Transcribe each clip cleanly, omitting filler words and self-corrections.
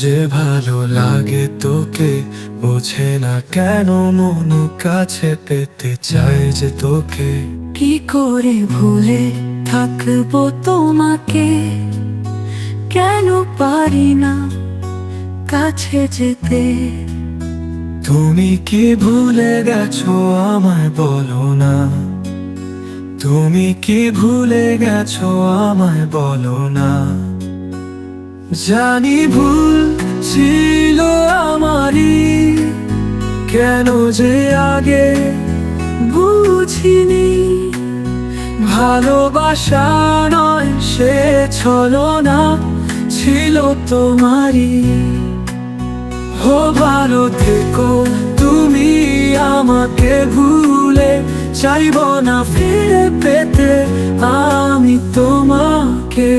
যে ভালো লাগে তোকে বোঝে না কেন মন কাছে পেতে চায় যে তোকে। কি করে ভুলে থাকবো তোমাকে, কেন পারি না কাছে যেতে। তুমি কি ভুলে গেছো আমায় বলো না, তুমি কি ভুলে গেছো আমায় বলো না। জানি ভুল ছিল আমারই, কেন যে আগে বুঝিনি ভালোবাসা নয় সে ছলনা ছিল তোমারই। ও ভালো থেকো তুমি আমাকে ভুলে, চাইবো না ফিরে পেতে আমি তোমাকে।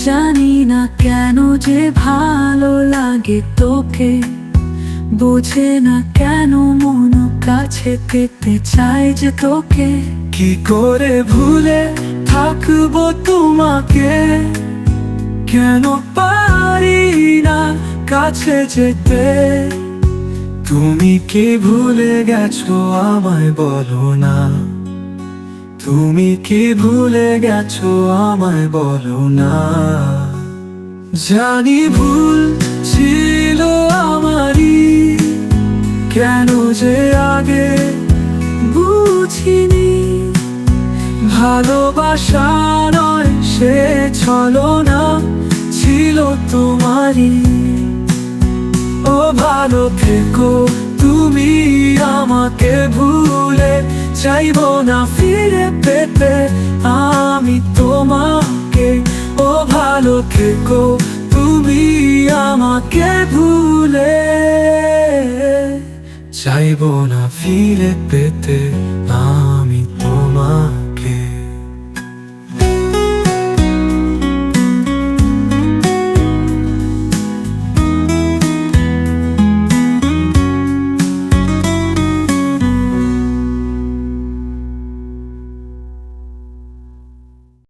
জানি না কেন যে ভালো লাগে তোকে, বোঝে না কেন মন কাছে পেতে চায় যে তোকে। কি করে ভুলে থাকবো তোমাকে, কেন পারি না কাছে যেতে। তুমি কি ভুলে গেছো আমায় বলো না, তুমি কি ভুলে গেছো আমায় বলো না। জানি ভুল ছিল আমারই, কেন যে আগে বুঝিনি ভালোবাসা নয় সে ছলনা ছিল তোমারই। ও ভালো থেকো তুমি আমাকে ভুলে, চাইবো না ফিরে পেতে আমি তোমাকে। ও ভালো থেকো তুমি আমাকে ভুলে, চাইবো না ফিরে পেতে